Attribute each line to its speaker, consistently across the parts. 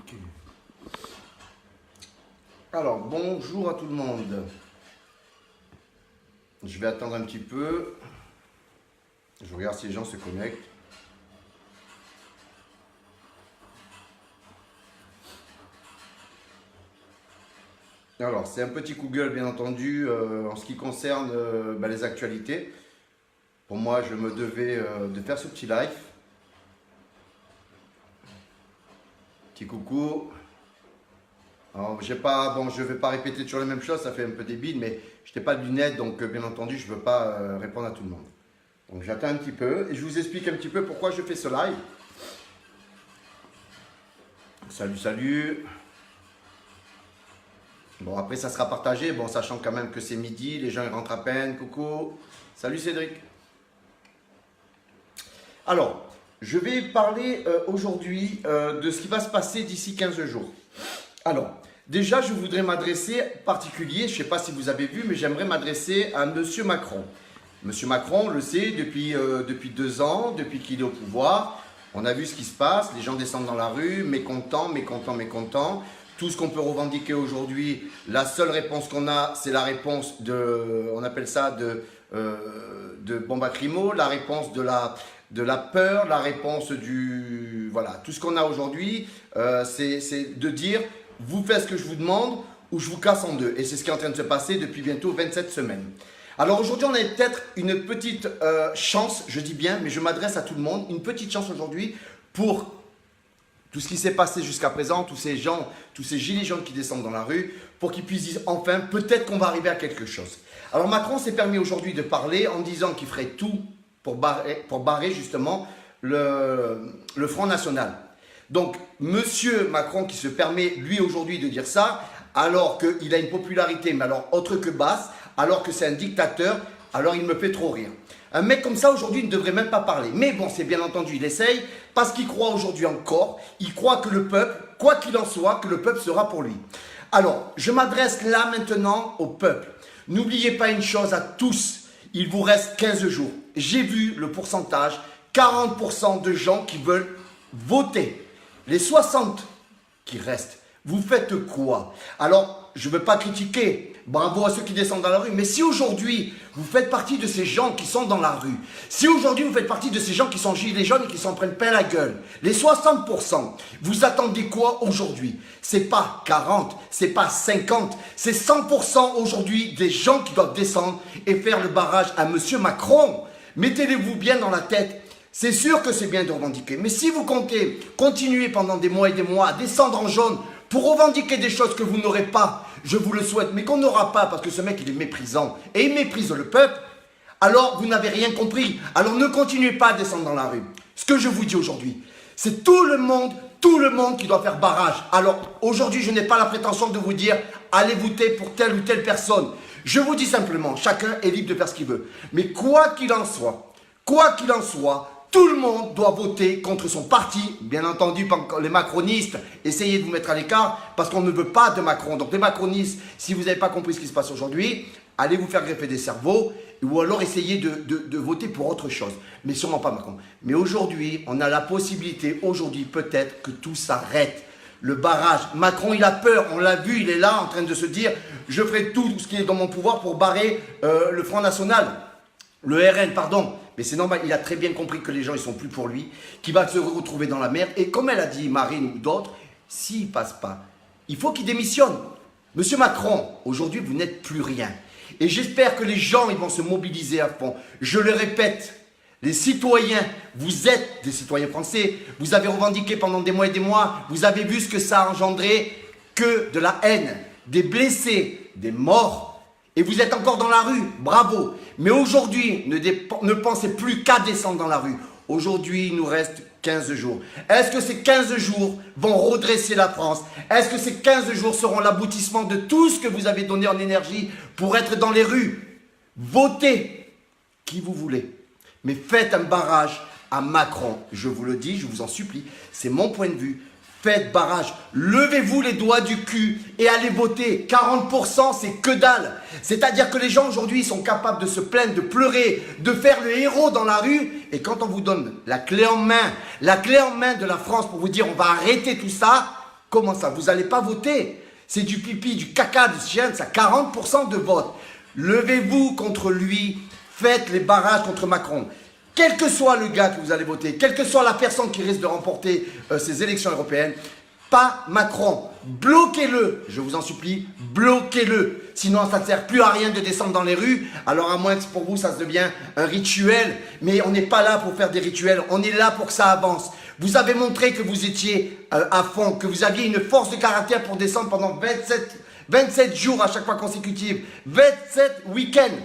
Speaker 1: Ok. Alors, bonjour à tout le monde. Je vais attendre un petit peu. Je regarde si les gens se connectent. Alors, c'est un petit Google, bien entendu, en ce qui concerne les actualités. Pour moi, je me devais de faire ce petit live. Petit coucou. Alors, je ne vais pas répéter toujours les mêmes choses, ça fait un peu débile, mais je n'ai pas de lunettes, donc bien entendu, je ne veux pas répondre à tout le monde. Donc, j'attends un petit peu et je vous explique un petit peu pourquoi je fais ce live. Salut, salut. Bon, après, ça sera partagé, bon, sachant quand même que c'est midi, les gens ils rentrent à peine. Coucou. Salut Cédric. Alors, je vais parler aujourd'hui de ce qui va se passer d'ici 15 jours. Alors, déjà, je voudrais m'adresser en particulier, je ne sais pas si vous avez vu, mais j'aimerais m'adresser à Monsieur Macron. Monsieur Macron, on le sait, depuis 2 ans, depuis qu'il est au pouvoir, on a vu ce qui se passe, les gens descendent dans la rue, mécontents, mécontents, mécontents. Tout ce qu'on peut revendiquer aujourd'hui, la seule réponse qu'on a, c'est la réponse on appelle ça de bombe lacrymo, la réponse de la peur, la réponse voilà, tout ce qu'on a aujourd'hui, c'est de dire, vous faites ce que je vous demande ou je vous casse en deux. Et c'est ce qui est en train de se passer depuis bientôt 27 semaines. Alors aujourd'hui, on a peut-être une petite chance, je dis bien, mais je m'adresse à tout le monde, une petite chance aujourd'hui pour tout ce qui s'est passé jusqu'à présent, tous ces gens, tous ces gilets jaunes qui descendent dans la rue, pour qu'ils puissent dire enfin, peut-être qu'on va arriver à quelque chose. Alors Macron s'est permis aujourd'hui de parler en disant qu'il ferait tout pour barrer justement le Front National. Donc, Monsieur Macron qui se permet, lui, aujourd'hui, de dire ça, alors qu'il a une popularité, mais alors autre que basse, alors que c'est un dictateur, alors il me fait trop rire. Un mec comme ça, aujourd'hui, ne devrait même pas parler. Mais bon, c'est bien entendu, il essaye, parce qu'il croit aujourd'hui encore, il croit que le peuple, quoi qu'il en soit, que le peuple sera pour lui. Alors, je m'adresse là maintenant au peuple. N'oubliez pas une chose à tous, il vous reste 15 jours. J'ai vu le pourcentage, 40% de gens qui veulent voter. Les 60 qui restent, vous faites quoi? Alors, je ne veux pas critiquer, bravo à ceux qui descendent dans la rue, mais si aujourd'hui, vous faites partie de ces gens qui sont dans la rue, si aujourd'hui vous faites partie de ces gens qui sont gilets jaunes et qui s'en prennent plein la gueule, les 60%, vous attendez quoi aujourd'hui? C'est pas 40, c'est pas 50, c'est 100% aujourd'hui des gens qui doivent descendre et faire le barrage à Monsieur Macron. Mettez-le-vous bien dans la tête. C'est sûr que c'est bien de revendiquer, mais si vous comptez continuer pendant des mois et des mois à descendre en jaune pour revendiquer des choses que vous n'aurez pas, je vous le souhaite, mais qu'on n'aura pas parce que ce mec il est méprisant et il méprise le peuple, alors vous n'avez rien compris. Alors ne continuez pas à descendre dans la rue. Ce que je vous dis aujourd'hui, c'est tout le monde qui doit faire barrage. Alors aujourd'hui, je n'ai pas la prétention de vous dire allez voter pour telle ou telle personne. Je vous dis simplement, chacun est libre de faire ce qu'il veut. Mais quoi qu'il en soit, tout le monde doit voter contre son parti. Bien entendu, les macronistes, essayez de vous mettre à l'écart parce qu'on ne veut pas de Macron. Donc les macronistes, si vous n'avez pas compris ce qui se passe aujourd'hui, allez vous faire greffer des cerveaux ou alors essayez de voter pour autre chose. Mais sûrement pas Macron. Mais aujourd'hui, on a la possibilité, aujourd'hui peut-être que tout s'arrête. Le barrage. Macron, il a peur, on l'a vu, il est là en train de se dire je ferai tout ce qui est dans mon pouvoir pour barrer le Front National. Le RN, pardon. Mais c'est normal, il a très bien compris que les gens, ils sont plus pour lui, qu'il va se retrouver dans la merde. Et comme elle a dit, Marine ou d'autres, s'il ne passe pas, il faut qu'il démissionne. Monsieur Macron, aujourd'hui, vous n'êtes plus rien. Et j'espère que les gens, ils vont se mobiliser à fond. Je le répète, les citoyens, vous êtes des citoyens français. Vous avez revendiqué pendant des mois et des mois. Vous avez vu ce que ça a engendré, que de la haine, des blessés, des morts. Et vous êtes encore dans la rue, bravo. Mais aujourd'hui, ne pensez plus qu'à descendre dans la rue. Aujourd'hui, il nous reste 15 jours. Est-ce que ces 15 jours vont redresser la France? Est-ce que ces 15 jours seront l'aboutissement de tout ce que vous avez donné en énergie pour être dans les rues? Votez qui vous voulez. Mais faites un barrage à Macron. Je vous le dis, je vous en supplie. C'est mon point de vue. Faites barrage, levez-vous les doigts du cul et allez voter. 40% c'est que dalle. C'est-à-dire que les gens aujourd'hui sont capables de se plaindre, de pleurer, de faire le héros dans la rue. Et quand on vous donne la clé en main de la France pour vous dire on va arrêter tout ça, Comment ça? Vous n'allez pas voter? C'est du pipi, du caca, du chien, ça 40% de vote. Levez-vous contre lui, faites les barrages contre Macron. Quel que soit le gars que vous allez voter, quelle que soit la personne qui risque de remporter ces élections européennes, pas Macron. Bloquez-le, je vous en supplie, bloquez-le. Sinon, ça ne sert plus à rien de descendre dans les rues. Alors, à moins que pour vous, ça se devient un rituel. Mais on n'est pas là pour faire des rituels, on est là pour que ça avance. Vous avez montré que vous étiez à fond, que vous aviez une force de caractère pour descendre pendant 27 jours à chaque fois consécutive. 27 week-ends.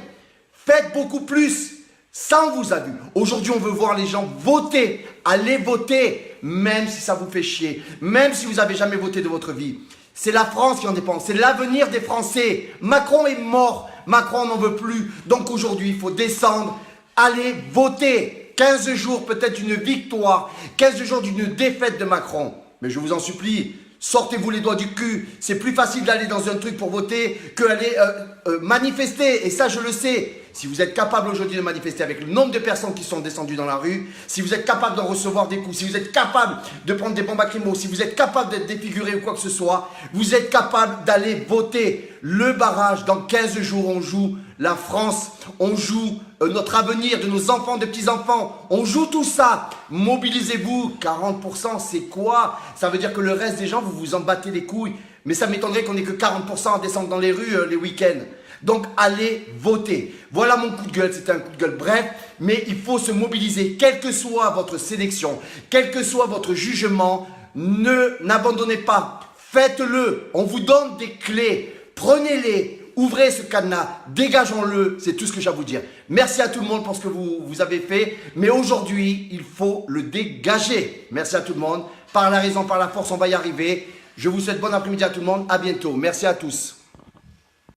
Speaker 1: Faites beaucoup plus. Ça, on vous a vu. Aujourd'hui, on veut voir les gens voter. Allez voter, même si ça vous fait chier. Même si vous n'avez jamais voté de votre vie. C'est la France qui en dépend. C'est l'avenir des Français. Macron est mort. Macron n'en veut plus. Donc aujourd'hui, il faut descendre. Allez voter. 15 jours peut-être d'une victoire. 15 jours d'une défaite de Macron. Mais je vous en supplie, sortez-vous les doigts du cul. C'est plus facile d'aller dans un truc pour voter que d'aller manifester. Et ça, je le sais. Si vous êtes capable aujourd'hui de manifester avec le nombre de personnes qui sont descendues dans la rue, si vous êtes capable d'en recevoir des coups, si vous êtes capable de prendre des bombes lacrymaux, si vous êtes capable d'être défiguré ou quoi que ce soit, vous êtes capable d'aller voter. Le barrage, dans 15 jours, on joue la France, on joue notre avenir de nos enfants, de petits-enfants. On joue tout ça. Mobilisez-vous. 40%, c'est quoi? Ça veut dire que le reste des gens, vous vous en battez les couilles. Mais ça m'étonnerait qu'on n'ait que 40% à descendre dans les rues les week-ends. Donc, allez voter. Voilà mon coup de gueule. C'était un coup de gueule bref, mais il faut se mobiliser. Quelle que soit votre sélection, quel que soit votre jugement, n'abandonnez pas. Faites-le. On vous donne des clés. Prenez-les. Ouvrez ce cadenas. Dégageons-le. C'est tout ce que j'ai à vous dire. Merci à tout le monde pour ce que vous avez fait. Mais aujourd'hui, il faut le dégager. Merci à tout le monde. Par la raison, par la force, on va y arriver. Je vous souhaite bon après-midi à tout le monde. À bientôt. Merci à tous.